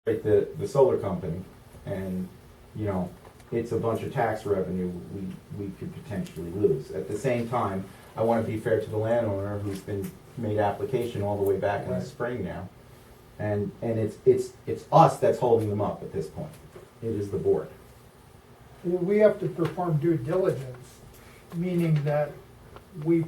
the solar company, and, you know, it's a bunch of tax revenue we could potentially lose. At the same time, I want to be fair to the landowner who's been made application all the way back in the Right. spring now. And it's us that's holding them up at this point. It is the board. Well, we have to perform due diligence, meaning that we,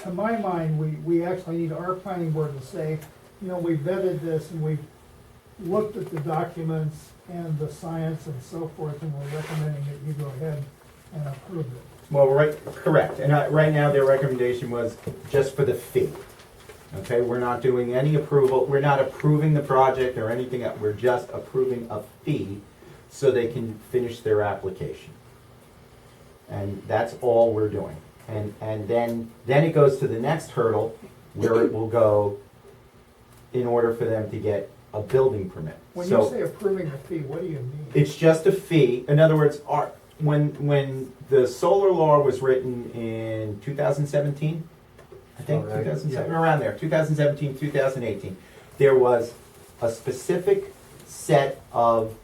to my mind, we actually need our planning board to say, you know, we vetted this and we've looked at the documents and the science and so forth, and we're recommending that you go ahead and approve it. Well, right, correct. And right now, their recommendation was just for the fee. Okay, we're not doing any approval, we're not approving the project or anything, we're just approving a fee so they can finish their application. And that's all we're doing. And then it goes to the next hurdle where it will go in order for them to get a building permit. When So you say approving a fee, what do you mean? it's just a fee. In other words, when the solar law was written in 2017, I think All right, 2007, yeah. around there, 2017, 2018, there was a specific set of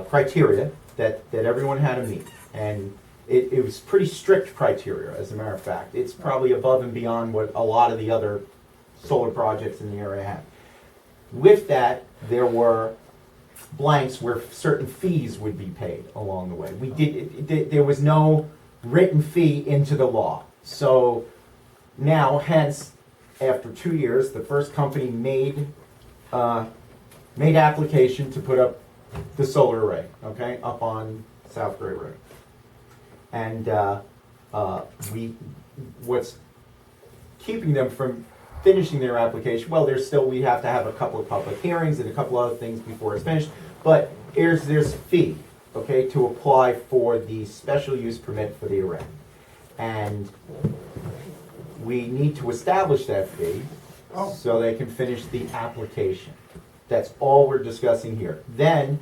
criteria that everyone had to meet. And it was pretty strict criteria, as a matter of fact. It's probably above and beyond what a lot of the other solar projects in the area have. With that, there were blanks where certain fees would be paid along the way. There was no written fee into the law. So now, hence, after 2 years, the first company made application to put up the solar array, okay, up on South Gray Road. And what's keeping them from finishing their application, well, we have to have a couple of public hearings and a couple other things before it's finished, but there's a fee, okay, to apply for the special use permit for the array. And we need to establish that fee so they can finish the application. That's all we're discussing here. Then,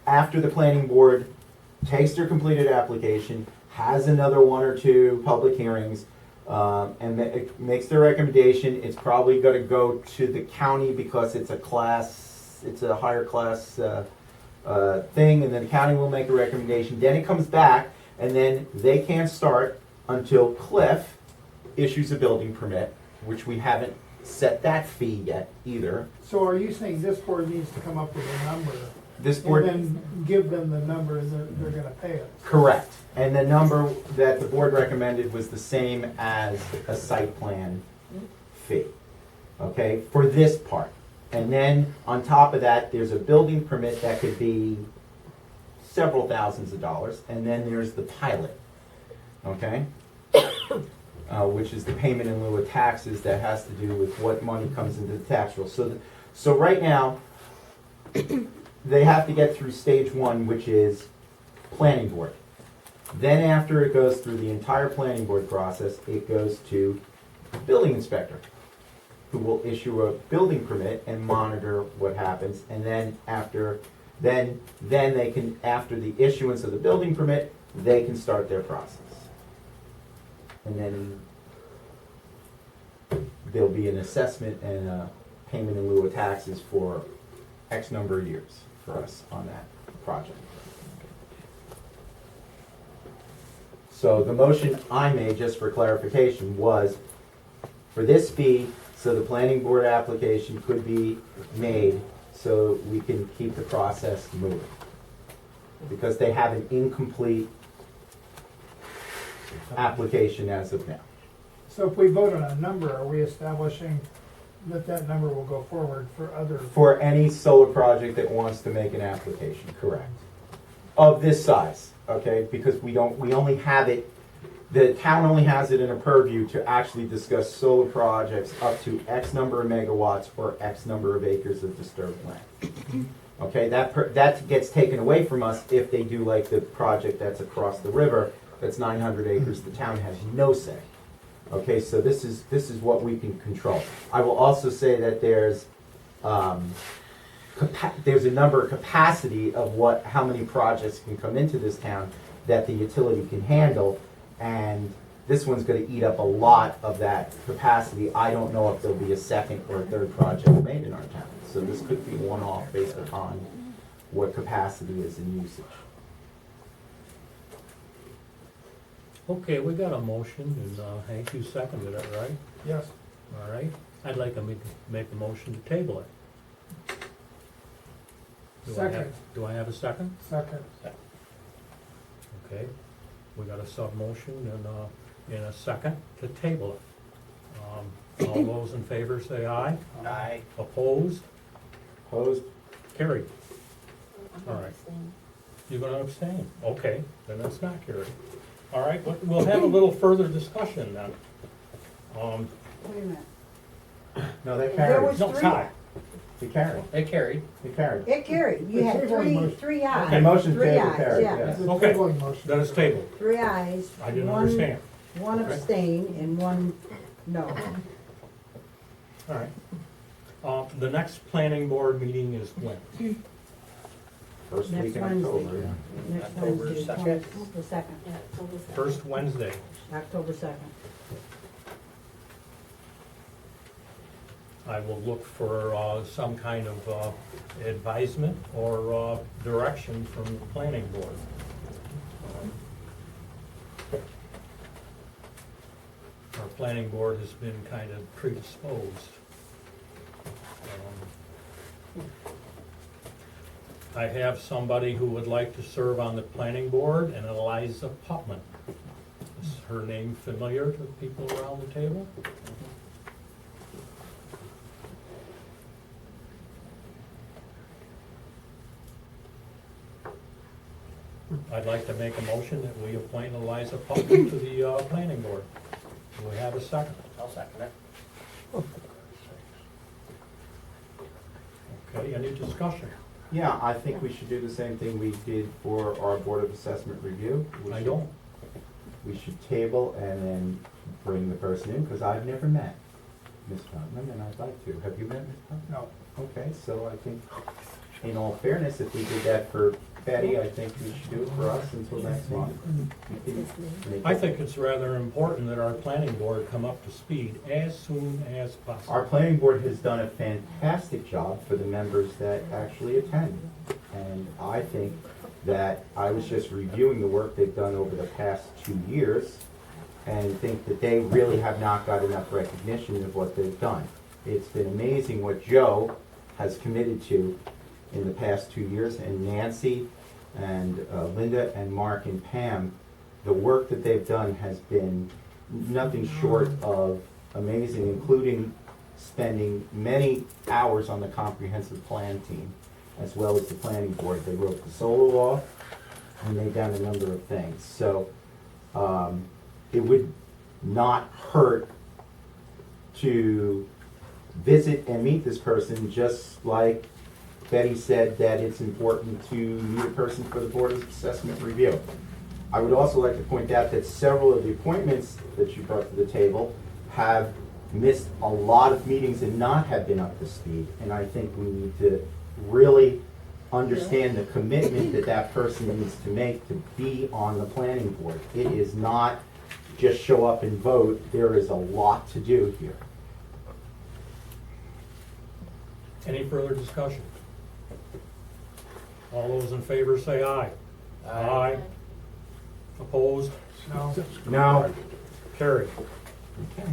after the planning board takes their completed application, has another 1 or 2 public hearings, and makes their recommendation, it's probably going to go to the county because it's a higher class thing, and then the county will make a recommendation. Then it comes back, and then they can't start until Cliff issues a building permit, which we haven't set that fee yet either. So are you saying this board needs to come up with a number This and board, then give them the number that they're gonna pay us? correct. And the number that the board recommended was the same as a site plan fee, okay, for this part. And then on top of that, there's a building permit that could be several thousands of dollars, and then there's the pilot, okay? Which is the payment in lieu of taxes that has to do with what money comes into the tax roll. So right now, they have to get through stage 1, which is planning board. Then after it goes through the entire planning board process, it goes to building inspector, who will issue a building permit and monitor what happens. And then then they can, after the issuance of the building permit, they can start their process. And then there'll be an assessment and a payment in lieu of taxes for X number of years for us on that project. So the motion I made, just for clarification, was for this fee, so the planning board application could be made so we can keep the process moving. Because they have an incomplete application as of now. So if we vote on a number, are we establishing that that number will go forward for other? For any solar project that wants to make an application, correct. Of this size, okay, because we only have it, the town only has it in a purview to actually discuss solar projects up to X number of megawatts or X number of acres of disturbed land. Okay, that gets taken away from us if they do like the project that's across the river, that's 900 acres, the town has no say. Okay, so this is what we can control. I will also say that there's a number of capacity of how many projects can come into this town that the utility can handle, and this one's gonna eat up a lot of that capacity. I don't know if there'll be a second or a third project made in our town. So this could be one-off based upon what capacity is in usage. Okay, we got a motion, and Hank, you seconded it, right? Yes. All right, I'd like to make a motion to table it. Second. Do I have a second? Second. Okay, we got a sub-motion and a second to table it. All those in favor say aye. Aye. Opposed? Opposed? Carried. All right. You're gonna abstain? Okay, then that's not carried. All right, we'll have a little further discussion then. Wait a minute. No, they There carried. was- No, tie. They carried. They carried. They carried. It carried. You The had tabling three, motion. three ayes. The motion Three table ayes, carried, yeah. yes. It's a Okay. tabling motion. Then it's tabled. Three ayes. I didn't one- understand. One Okay. abstain and one no. All right. The next planning board meeting is when? First Next week in Wednesday. October, yeah. Next October Wednesday, 2nd? The second, First Wednesday. October 2nd. I will look for some kind of advisement or direction from the planning board. Our planning board has been kind of predisposed. I have somebody who would like to serve on the planning board, and Eliza Putman. Is her name familiar to people around the table? I'd like to make a motion that we appoint Eliza Putman to the planning board. Do we have a second? I'll second it. Okay, any discussion? Yeah, I think we should do the same thing we did for our Board of Assessment Review. We I should- don't. We should table and then bring the person in, because I've never met Ms. Putnam, and I'd like to. Have you met Ms. Putnam? No. Okay, so I think, in all fairness, if we did that for Betty, I think we should do it for us until next month. We can make I it- think it's rather important that our planning board come up to speed as soon as possible. Our planning board has done a fantastic job for the members that actually attend. And I think that I was just reviewing the work they've done over the past 2 years and think that they really have not got enough recognition of what they've done. It's been amazing what Joe has committed to in the past 2 years, and Nancy and Linda and Mark and Pam. The work that they've done has been nothing short of amazing, including spending many hours on the comprehensive plan team, as well as the planning board. They wrote the solar law, and they've done a number of things. So it would not hurt to visit and meet this person, just like Betty said that it's important to meet a person for the Board of Assessment Review. I would also like to point out that several of the appointments that you brought to the table have missed a lot of meetings and not have been up to speed. And I think we need to really understand the commitment that that person needs to make to be on the planning board. It is not just show up and vote. There is a lot to do here. Any further discussion? All those in favor say aye. Aye. Opposed? No. Now, Carried.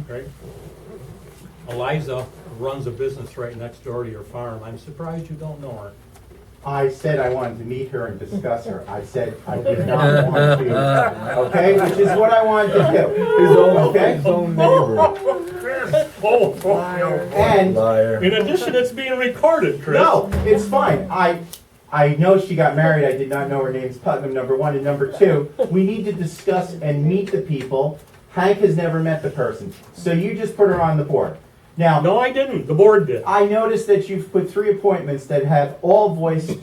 Great. Eliza runs a business right next door to your farm. I'm surprised you don't know her. I said I wanted to meet her and discuss her. I said I did not want to, okay, which is what I wanted to do. Okay? And, In addition, it's being recorded, Chris. no, it's fine. I know she got married. I did not know her name's Putnam, number one. And number two, we need to discuss and meet the people. Hank has never met the person. So you just put her on the board. Now, No, I didn't. The board did. I noticed that you've put 3 appointments that have all voiced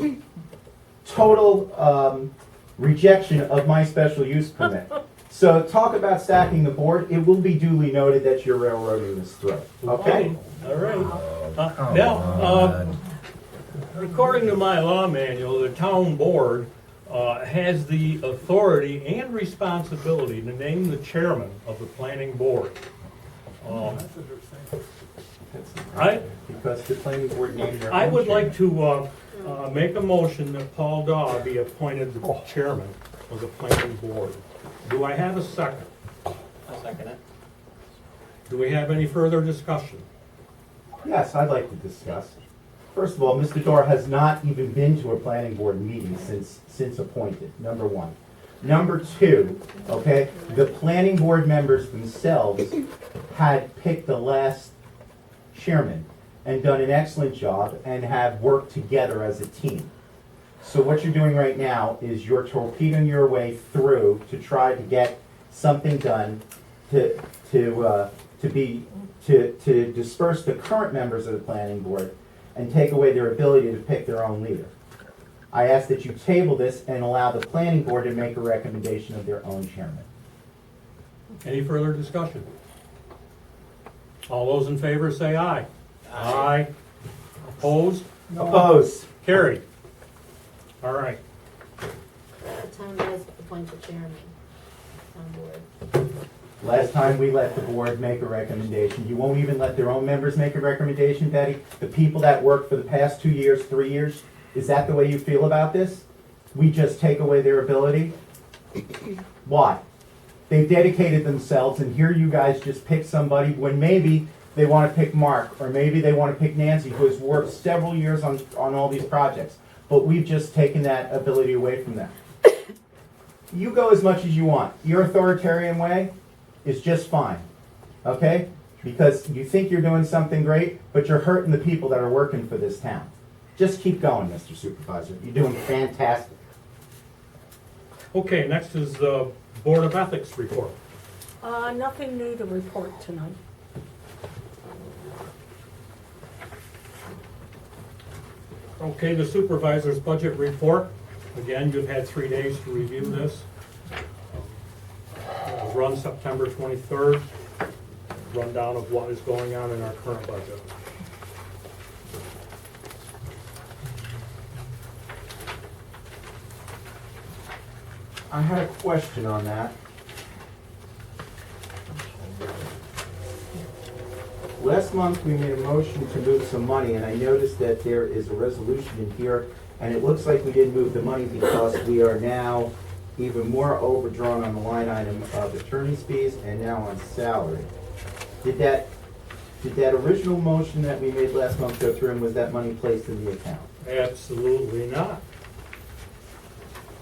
total rejection of my special use permit. So talk about stacking the board. It will be duly noted that you're railroading this through. Okay? All right. Now, according to my law manual, the town board has the authority and responsibility to name the chairman of the planning board. That's interesting. Because the planning board named their own I would like chairman. to make a motion that Paul Daw be appointed the chairman of the planning board. Do I have a second? I'll second it. Do we have any further discussion? Yes, I'd like to discuss. First of all, Mr. Dorr has not even been to a planning board meeting since appointed, number one. Number two, okay, the planning board members themselves had picked the last chairman and done an excellent job and have worked together as a team. So what you're doing right now is you're torpedoing your way through to try to get something done to disperse the current members of the planning board and take away their ability to pick their own leader. I ask that you table this and allow the planning board to make a recommendation of their own chairman. Any further discussion? All those in favor say aye. Aye. Opposed? No, Opposed? Carried. All right. The town does appoint a chairman, town board. Last time we let the board make a recommendation. You won't even let their own members make a recommendation, Betty? The people that worked for the past 2 years, 3 years, is that the way you feel about this? We just take away their ability? Why? They've dedicated themselves, and here you guys just pick somebody when maybe they want to pick Mark, or maybe they want to pick Nancy, who has worked several years on all these projects. But we've just taken that ability away from them. You go as much as you want. Your authoritarian way is just fine, okay? Because you think you're doing something great, but you're hurting the people that are working for this town. Just keep going, Mr. Supervisor. You're doing fantastic. Okay, next is the Board of Ethics report. Nothing new to report tonight. Okay, the supervisor's budget report. Again, you've had 3 days to review this. It was run September 23rd. Rundown of what is going on in our current budget. I had a question on that. Last month, we made a motion to move some money, and I noticed that there is a resolution in here, and it looks like we didn't move the money because we are now even more overdrawn on the line item of attorney's fees and now on salary. Did that original motion that we made last month go through, and was that money placed in the account? Absolutely not,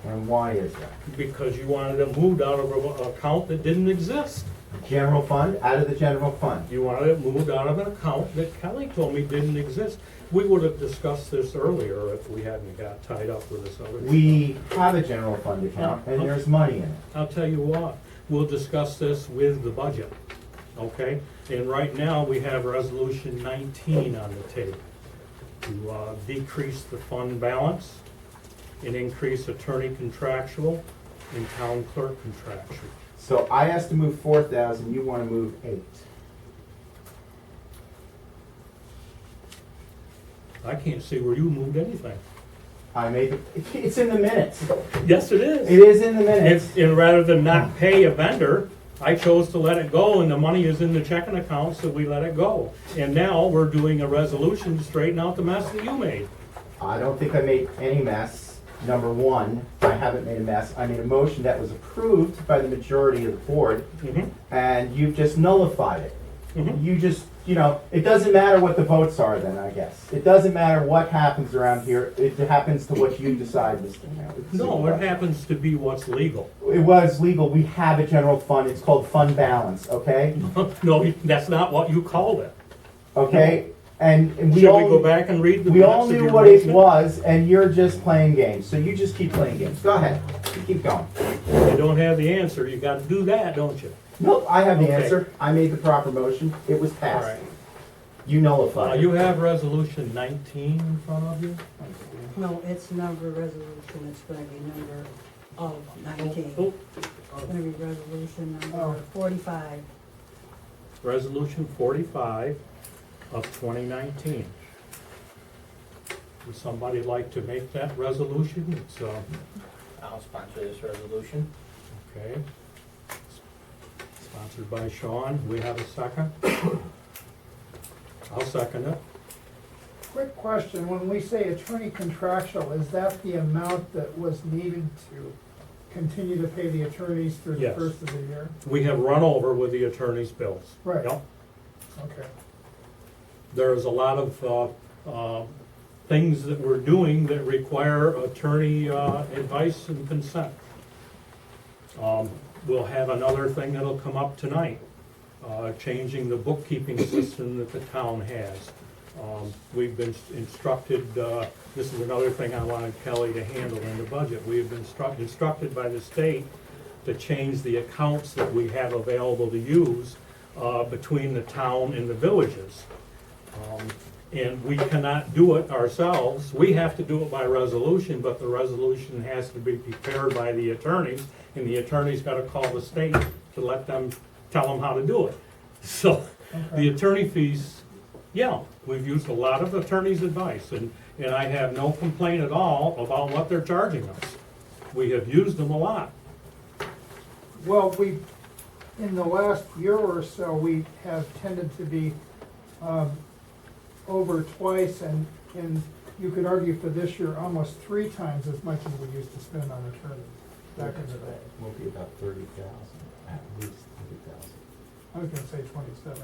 And why is that? because you wanted it moved out of an account that didn't exist. General fund, out of the general fund. You wanted it moved out of an account that Kelly told me didn't exist. We would have discussed this earlier if we hadn't got tied up with this other. We have a general fund account, and there's money in it. I'll tell you what, we'll discuss this with the budget, okay? And right now, we have resolution 19 on the table to decrease the fund balance and increase attorney contractual and town clerk contractual. So I asked to move 4,000, you want to move 8. I can't see where you moved anything. I made, it's in the minutes. Yes, it is. It is in the minutes. And rather than not pay a vendor, I chose to let it go, and the money is in the checking account, so we let it go. And now we're doing a resolution to straighten out the mess that you made. I don't think I made any mess. Number one, I haven't made a mess. I made a motion that was approved by the majority of the board, and you've just nullified it. You just, it doesn't matter what the votes are then, I guess. It doesn't matter what happens around here. It happens to what you decide, Mr. Howard. No, it happens to be what's legal. It was legal. We have a general fund. It's called fund balance, okay? No, that's not what you called it. Okay? And we Should we go all, back and read the we all minutes of knew your what it motion? was, and you're just playing games. So you just keep playing games. Go ahead. You keep going. You don't have the answer, you gotta do that, don't you? No, I have the Okay. answer. I made the proper motion. It was All passed. right. You nullified it. You have resolution 19 in front of you? No, it's number resolution, it's gonna be number, 19. Oh, It's gonna be resolution Oh. number 45. Resolution 45 of 2019. Would somebody like to make that resolution? It's I'll sponsor this resolution. Okay. Sponsored by Sean. We have a second? I'll second it. Quick question, when we say attorney contractual, is that the amount that was needed to continue to pay the attorneys through the Yes. first of the year? We have run over with the attorney's bills. Right. Yep. Okay. There's a lot of things that we're doing that require attorney advice and consent. We'll have another thing that'll come up tonight, changing the bookkeeping system that the town has. We've been instructed, this is another thing I wanted Kelly to handle in the budget. We have been instructed by the state to change the accounts that we have available to use between the town and the villages. And we cannot do it ourselves. We have to do it by resolution, but the resolution has to be prepared by the attorneys, and the attorney's gotta call the state to let them, tell them how to do it. So, the attorney fees, yeah, we've used a lot of attorneys' advice, and I have no complaint at all about what they're charging us. We have used them a lot. Well, in the last year or so, we have tended to be over twice, and you could argue for this year, almost 3 times as much as we used to spend on attorneys back in the day. Will be about 30,000, at least 30,000. I was gonna say 27.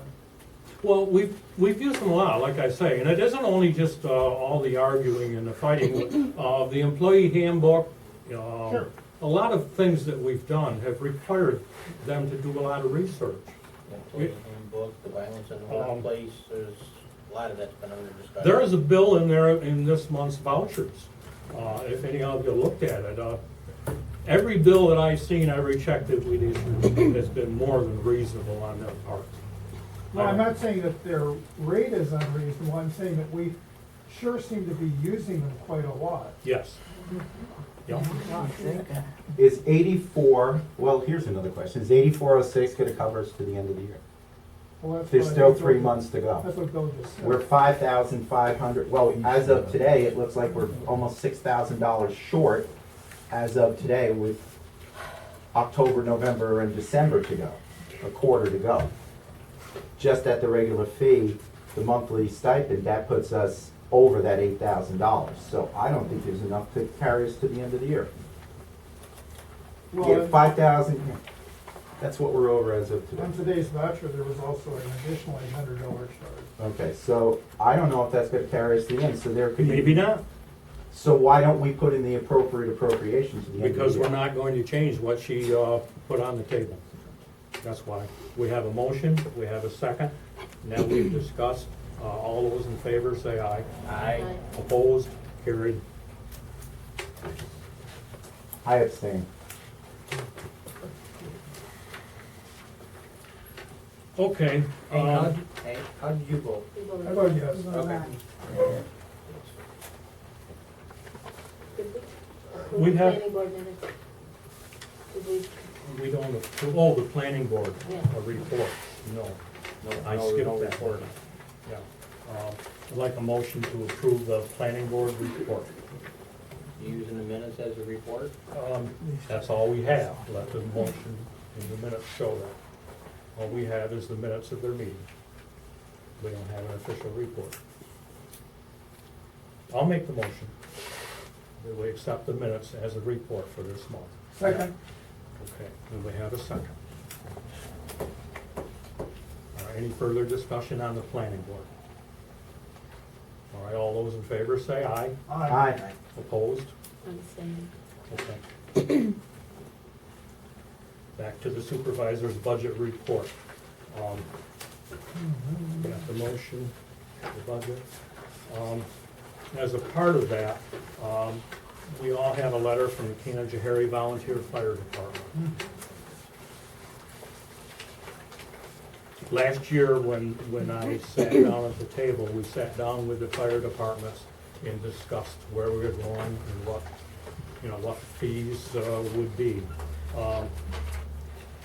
Well, we've used them a lot, like I say, and it isn't only just all the arguing and the fighting. The employee handbook, Sure. a lot of things that we've done have required them to do a lot of research. The employee handbook, the violence in the workplace, there's a lot of that's been under discussion. There is a bill in there in this month's vouchers, if any of you looked at it. Every bill that I've seen, every check that we've issued has been more than reasonable on their part. Well, I'm not saying that their rate is unreasonable, I'm saying that we sure seem to be using them quite a lot. Yes. Yeah. Is 84, well, here's another question, is 8406 gonna cover us to the end of the year? Well, that's There's what I still think 3 Bill- months to go. That's what Bill just said. We're 5,500, well, as of today, it looks like we're almost $6,000 short as of today with October, November, and December to go, a quarter to go. Just at the regular fee, the monthly stipend, that puts us over that $8,000. So I don't think there's enough to carry us to the end of the year. Well, Yeah, 5,000, that's what we're over as of today. on today's voucher, there was also an additional $800 charge. Okay, so I don't know if that's gonna carry us to the end, so there could be. Maybe not, So why don't we put in the appropriate appropriation to the end of the because year? we're not going to change what she put on the table. That's why. We have a motion, we have a second. Now we've discussed. All those in favor say aye. Aye. Opposed, carried. I abstain. Okay. Hey, how did you vote? We voted. How about yes? Okay. Did we? We have- Planning board minutes. Did we? We don't approve, oh, the planning board, Yeah. a report, no. I No skipped that report. part. Yeah. I'd like a motion to approve the planning board report. You using the minutes as a report? That's all we have. Let the motion in the minutes show that. All we have is the minutes of their meeting. We don't have an official report. I'll make the motion that we accept the minutes as a report for this month. Second. Okay, and we have a second. All right, any further discussion on the planning board? All right, all those in favor say aye. Aye. Opposed? I'm saying. Okay. Back to the supervisor's budget report. We got the motion, the budget. As a part of that, we all have a letter from the Canajahari Volunteer Fire Department. Last year, when I sat down at the table, we sat down with the fire departments and discussed where we were going and what fees would be.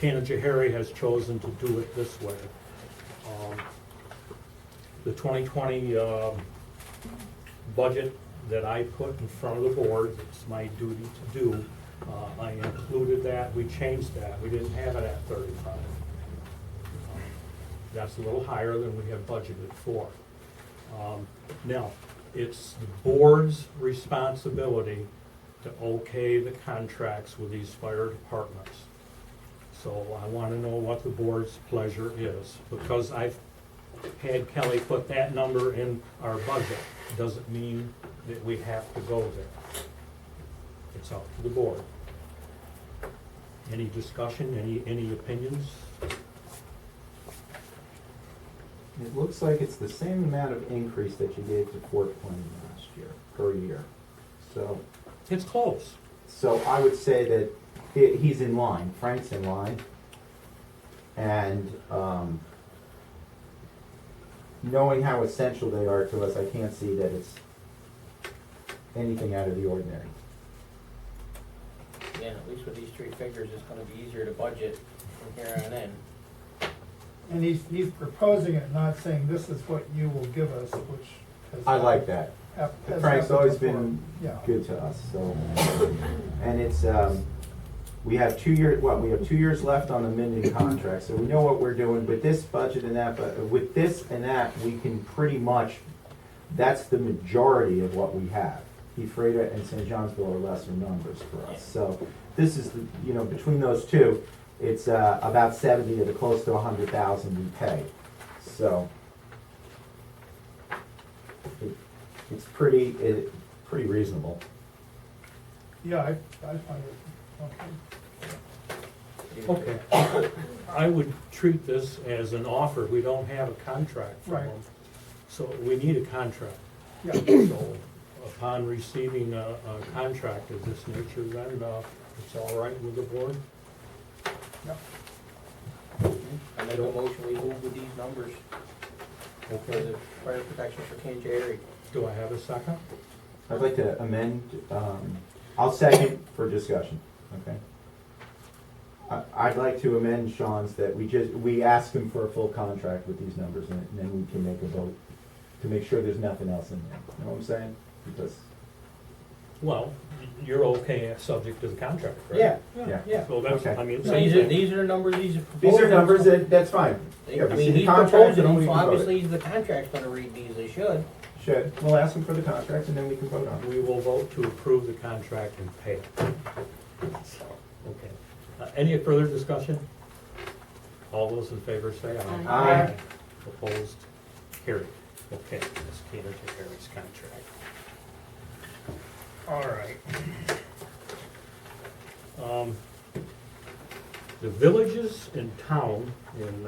Canajahari has chosen to do it this way. The 2020 budget that I put in front of the board, it's my duty to do, I included that, we changed that, we didn't have it at 35. That's a little higher than we have budgeted for. Now, it's the board's responsibility to okay the contracts with these fire departments. So I want to know what the board's pleasure is, because I've had Kelly put that number in our budget. Doesn't mean that we have to go there. It's up to the board. Any discussion, any opinions? It looks like it's the same amount of increase that you gave to Fort Plain last year, per year. It's close. So I would say that he's in line, Frank's in line. And knowing how essential they are to us, I can't see that it's anything out of the ordinary. Again, at least with these three figures, it's gonna be easier to budget from here on in. And he's proposing it, not saying this is what you will give us, which has. I like that. has Frank's happened always before. been Yeah. good to us, so. And it's, we have 2 years, we have 2 years left on the Minden contract, so we know what we're doing with this budget and that, but with this and that, we can pretty much, that's the majority of what we have. Ephrata and St. Johnsville are lesser numbers for us, so this is, between those two, it's about 70 to close to 100,000 we pay, so. It's pretty reasonable. Yeah, I find it, okay. Okay. I would treat this as an offer. We don't have a contract from Right. them. So we need a contract. Yeah, So upon receiving a contract of this nature, then it's all right with the board? yeah. I make a motion, we move with these numbers for Okay. the fire protection for Ken Jerry. Do I have a second? I'd like to amend, I'll second for discussion, okay? I'd like to amend Sean's that we ask him for a full contract with these numbers and then we can make a vote to make sure there's nothing else in there. You know what I'm saying? Because, Well, you're okay, subject to the contract, right? yeah. So that's, Okay. I mean, So same these are, thing. these are the numbers, these are These proposals. are numbers, that's fine. Yeah, I we see mean, the he's contract proposing and them, we so can vote obviously it. the contract's gonna read these, they should. Should, we'll ask him for the contract and then we can vote on it. We will vote to approve the contract and pay it. So, okay. Any further discussion? All those in favor say aye. Aye. Opposed? Carried. Okay, Ms. Keener to Harry's contract. All right. The villages in town in